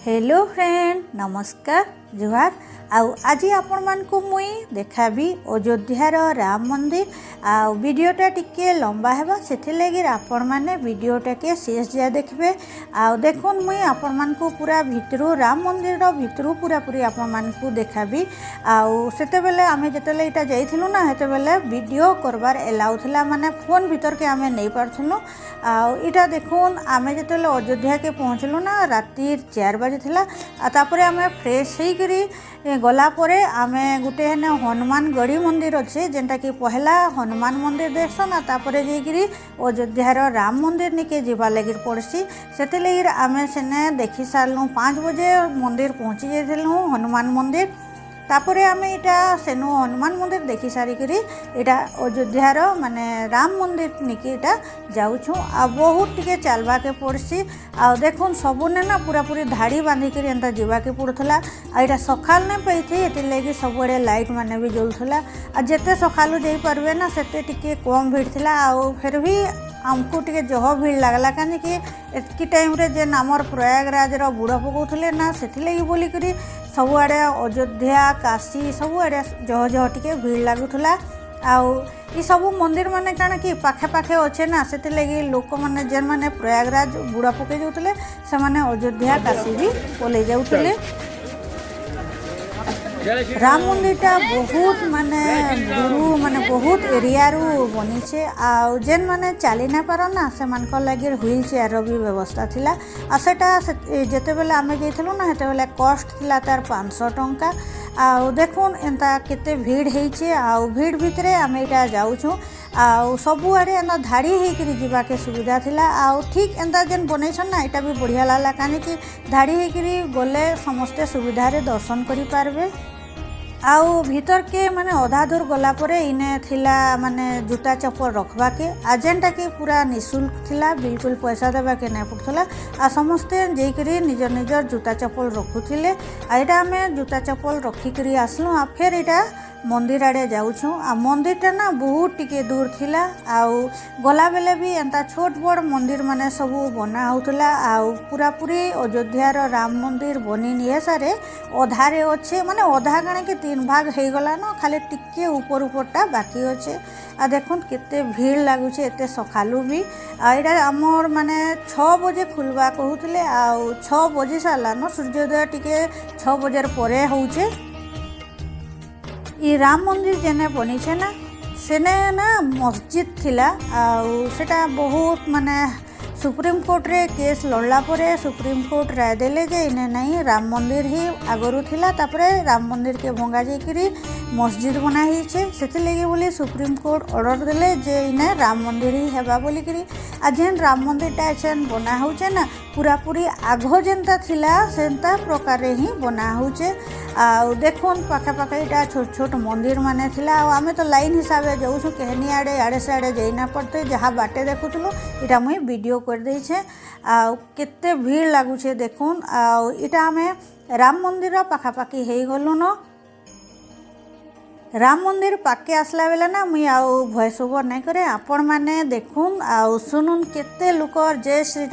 Hello friend नमस्कार जुहार आज आपण मान को मुई देखाबी अयोध्यार राम मंदिर वीडियोटा टिके लंबा हेबा सेथि लगी आपण माने वीडियोटा के शेष जा देखबे देखुन मुई आपण मान को पूरा भितरु राम मंदिर रो भितरु पूरा पूरी आपण मान को देखाबी सेते बेले आमे जेतेले इटा जाइथिलु ना हेते बेले वीडियो करबार एलाउ थिला माने फोन भीतर के आमे नै पारथुनु इटा देखुन आमे जेतेले अयोध्या के पहुँचलु ना राती 4 बजे थिला तापरे आमे फ्रेश हेई करी गला परे आमे गुटे हेने हनुमान गढ़ी मंदिर अच्छे जेनटा कि पहला हनुमान मंदिर देखसन तापरे जेगिरी अयोध्यार राम मंदिर निके जीवा लगी पड़सी से लगी आमे सेने देखी सारलु 5 बजे मंदिर पहुँची जाइलु हनुमान मंदिर तापरे आमे इटा सेनु हनुमान मंदिर देखी सारिकरी इटा अयोध्यार माने राम मंदिर निके इटा जाऊछु बहुत टिके चलवा के पड़सी देखुन सबने ना पूरा पूरी धाड़ी बांधिक एंता जीवा के पड़ुला आईटा सकाल ने पैथी एटी लगी सबुआड़े लाइट माने भी जलुला जेते सकालू जाई परबे ना सेते टिके कम भीड़ थिला फिर भी आमको टिके जह भीड़ लगला कहीं कि एतकी टाइम रे जेन आमर प्रयागराज बुड़ पकाउले ना से बोलिकी सबुआड़े अयोध्या काशी सबुआड़े जह जह टिके भीड़ लगुला आई सब मंदिर माने काना कि पाखे पाखे अच्छे ना से लगी लोक मैंने जेन मैंने प्रयागराज बुड़ा पकई जाते से मैंने अयोध्या काशी भी पलि जाते राम मंदिरटा बहुत माने दूर माने बहुत एरिया रू बनी छे जेन माने चली ना पार ना से मानक लगे व्हील चेयर भी व्यवस्था थिला सेटा जेते बेले आमे जाइथिलु ना हेते बेले कॉस्ट थिला तार 500 टंका देखुन एंता केते भीड़ हेइछे भीड़ भितरे आमे इटा जाउछु सबुआड़े एंता धाड़ी होकर जीवा के सुविधा थिला ठीक एंता जेन बनैछन ना एटा भी बढ़िया लागला कहीं कि धाड़ी होकर गले समस्ते सुविधा रे दर्शन करि पारबे भीतर के माने अधा दूर गला परे इने थिला माने जूता चप्पल रखबा के जेनटा कि पूरा निःशुल्क थिला बिल्कुल पैसा देवा के नहीं पड़ता समस्ते जेकरी निजर निजर जूता चप्पल रखुथिले एटा आमे जूता चप्पल रखिकरी आसलु फिर एटा मंदिर आड़े जाऊँ मंदिरटा ना बहुत टिके दूर थिला गला बेले भी एंता छोट बड़ मंदिर माने सब बना होतला पूरा पूरी अयोध्यार राम मंदिर बनी निये सारे अधारे अच्छे माने अधा कणे कि 3 भाग हो गला न खाली टिके ऊपर ऊपरटा बाकी अच्छे देखुन केते भीड़ लगुचे एते सकालू भी एटा आमर माने 6 बजे खुलवा कहूले 6 बजे सारा न सूर्योदय टिके 6 बजे परे होचे राम मंदिर जेने बनी छे ना सेने ना मस्जिद थिला सेटा बहुत माने सुप्रीम कोर्ट रे केस लड़ला परे सुप्रीम कोर्ट राय देले जे इने नहीं राम मंदिर ही आगरू थिला तापरे राम मंदिर के भंगा जाइकरी मस्जिद बना हिचे सेति लगे बोली सुप्रीम कोर्ट ऑर्डर देले जे इने राम मंदिर ही हेबा बोली करी जेन राम मंदिरटा एछन बना होचे ना पूरा पूरी आगो जेनता थिला सेंता प्रकार ही बना होचे देखुन पाखे पाखे इटा छोट छोट मंदिर माने थिला आमे तो लाइन हिसाब से जाऊँ केहनी आड़े आड़े से आड़े जाइना पड़ते जहाँ बाटे देखुलु इटा मुई वीडियो कर दे केते भीड़ लगुचे देखुन इटा आमे राम मंदिर पाखापाखि हो गलु न राम मंदिर पाके आसला बेला ना मुई वॉइस ओवर नहीं करे आपण माने देखुन सुनुन केते लोकर जय श्री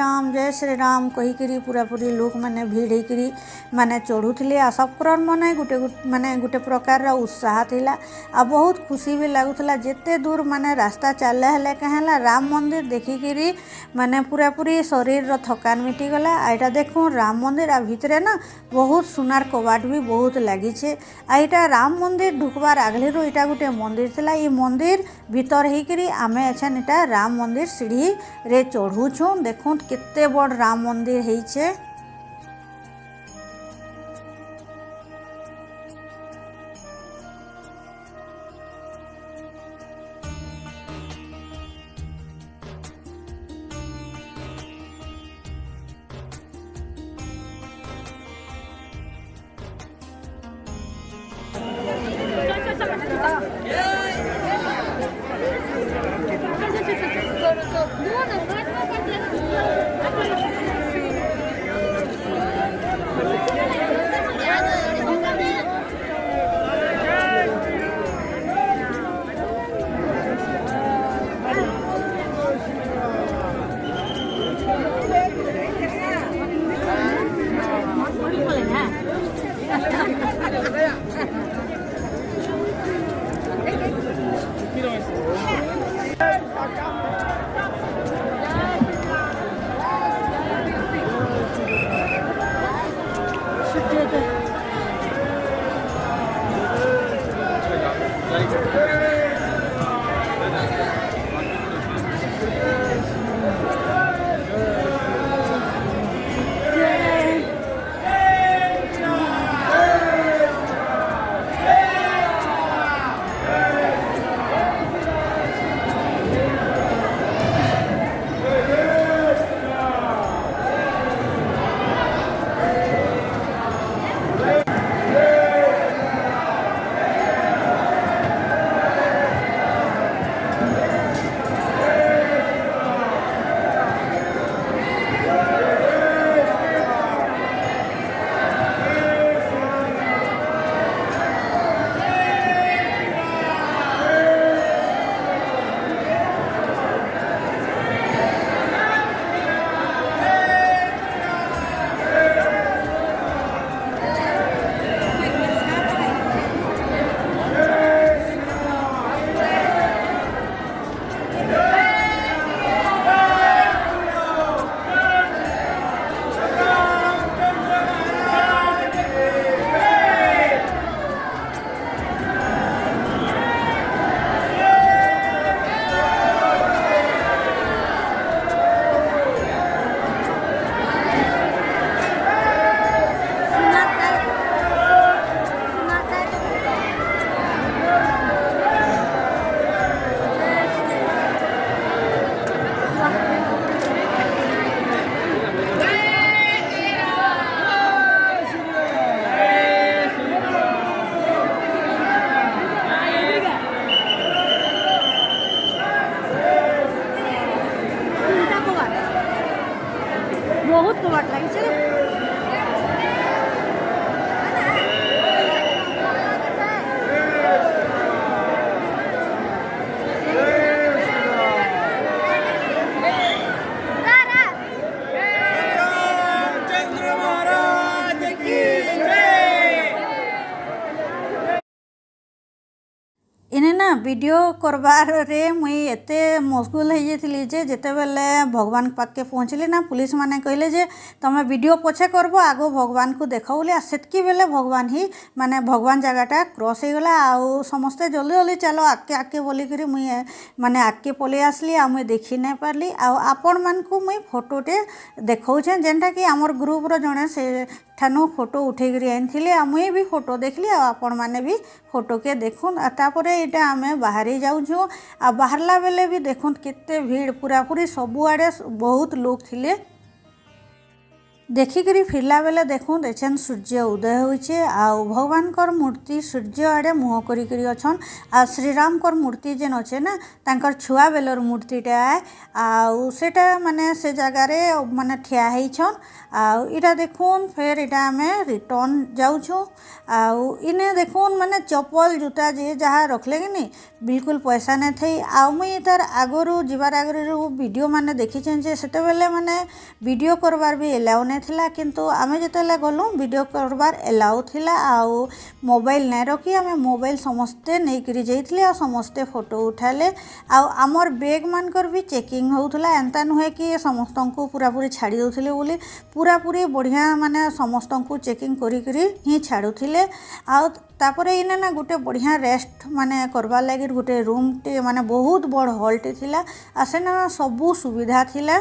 राम कहीकरी पूरा पूरी लोक माने भीड़ होकरी माने चढ़ुले सबकर माने गोटे प्रकार उत्साह थिला बहुत खुशी भी लगुला जेते दूर माने रास्ता चले हेले कहेला राम मंदिर देखिकी माने पूरा पूरी शरीर रो थकान मिटी गला एटा देखुन राम मंदिर भितरे ना बहुत सुनार कबाट भी बहुत लगी एटा राम मंदिर ढुकबार आगले रो इटा गोटे मंदिर थिला ये मंदिर भीतर होकरी आमे एछन इटा राम मंदिर सीढ़ी रे चढ़ुछु देखुन केते बड़ राम मंदिर हेइछे वीडियो करबार रे मुई एते मशगुल हो जाइली जे जेते बेले भगवान पाखे पहुँचली ना पुलिस माने कहले जे तुम वीडियो पछे करबो आगो भगवान को देख बोली सेतकी बेले भगवान ही माने भगवान जगहटा क्रॉस हो गला आउ समस्ते जल्दी जल्दी चलो आके आके बोलिकी मुई माने आके पलि आसली आ मुई देखी नहीं पारली आपण मानकु मुई फोटोटे देखौछे जेनटा कि आमर ग्रुप रो जणे से ठानु फोटो उठेकरी आनी मुई भी फोटो देखली आपण मैंने भी फोटो के देखुन तापर यहाँ आम बाहरी जाऊँ आ बाहरला बेले भी देखुन केते भीड़ पूरा पूरी सबुआड़े बहुत लोग थिले देखिकी फिरला बेले देखुन एछन सूर्य उदय होइछे आउ भगवान कर मूर्ति सूर्य आड़े मुँह करी अछन आ श्रीराम कर मूर्ति जेन अच्छे ना तांकर छुआ बेलर मूर्तिटा आउ सेटा माने से जगार माने ठिया होइछन आउ इटा देखुन फिर इटा आमे रिटर्न जाऊँ आउ इने देखुन माने चप्पल जूता जे जहाँ रखले कि नहीं बिल्कुल पैसा नहीं थी आउ मुई तार आगरू जीवार आगरू वीडियो माने देखी जे सेते बेले माने वीडियो करबार भी एलाउ नहीं थिला किंतु आमे जेतेले गलु वीडियो करबार एलाउ थिला आउ मोबाइल नहीं रखी आमे मोबाइल समस्ते नहीं करी जाइथिले आ समस्ते फोटो उठाले आउ आमर बैग मानकर भी चेकिंग होउथला एंता नुहे कि समस्त को पूरा पूरी छाड़ी दउथिले बोली पूरा पूरी बढ़िया माने समस्त को चेकिंग करी करी ही छाड़ुथिले आउ तापरे इने ना गोटे बढ़िया रेस्ट माने करबार लागि गोटे रूम टे माने बहुत बड़ हॉल टे थिला आ सेना सबू सुविधा थिला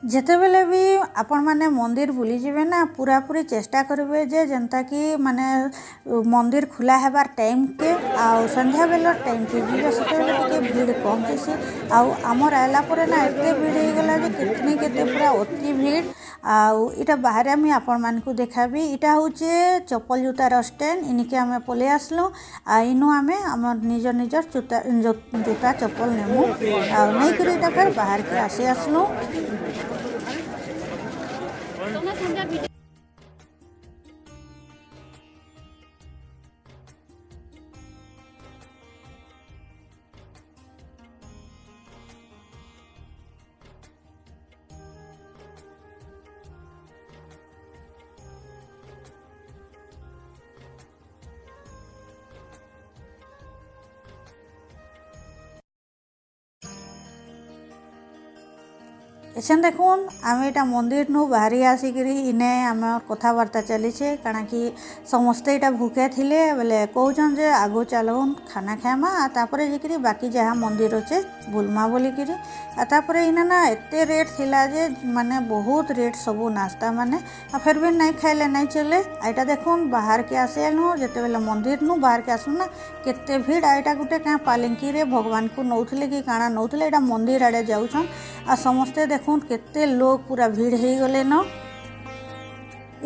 जेते बेले भी आपण माने मंदिर बुली जिवे ना पूरा पूरी चेष्टा करेंगे जे जनता कि माने मंदिर खुला हेबार टाइम के आउ संध्या बेलर टाइम के जीवे से भीड़ कम थी आउ आमर आला परे ना एते भीड़ हो गला जे कितने केते पूरा अति भीड़ आउ इटा बाहर मुझे आपण मानकु देखाबी इटा होचे चप्पल जूतार स्टैंड इनके आमे पले आसलु आ इनु आमे आम निजर निजर जूता चप्पल नेमु आ नहीं करी इटा फिर बाहर के आसी आसलु एछन देखुन आम यहाँ मंदिर नु बाहरी आसिकी इने आम कथबार्ता चलीचे कारण कि समस्ते यहाँ भूखे थिले बोले कहन जे आगो चलुन खाना खाएमा तापर जाकि बाकी जहाँ मंदिर अच्छे बुलमा बोलिकी तापर इने ना एते रेट थिला जे माने बहुत रेट सबू नास्ता माने फिर भी नहीं खाइले नहीं चले यहाँ देखुन बाहर के आसलु जिते बेले मंदिर नु बाहर के आसलु ना केते भीड़ यहाँ गोटे क्या पालिंकी रे भगवान को नौले कि काଣା नौले यहाँ मंदिर आड़े जाऊन आ समस्ते देखुन केते लोग पूरा भीड़ हो गले न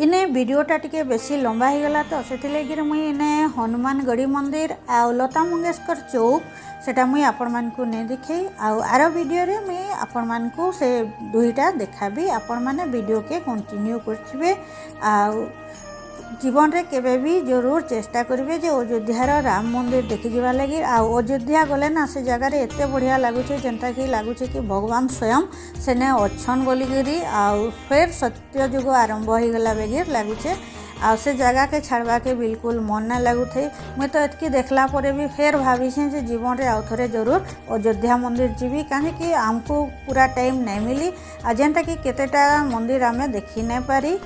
इने वीडियोटा टिके बेसी लंबा हो गला तो से मुई इने हनुमानगढ़ी मंदिर आ लता मंगेशकर चौक सेटा मुई आपण मानकु नहीं दिखे आर वीडियो रे मुई आपण मानकु से दुईटा देखाबी आपण माने वीडियो के कंटिन्यू करथिबे आ जीवन रे केबे भी जरूर चेष्टा करेंगे जे अयोध्यार राम मंदिर देखी जावा लगी अयोध्या गले ना से जगार एत बढ़िया लगुचे जेनता कि लगुचे कि भगवान स्वयं सेने अच्छन बोलिकी फिर सत्य युग आरंभ हो गला बेगिर लगुचे आ से जगह के छाड़वा के बिल्कुल मन ना लगु थे मुझे तो एतकी देखला परे भी फिर भावी जे जीवन रे आउ थरे जरूर अयोध्या मंदिर जीवी कहीं आमको पूरा टाइम नहीं मिली आ जेनटा कि केतेटा मंदिर आमे देखी नहीं पारी।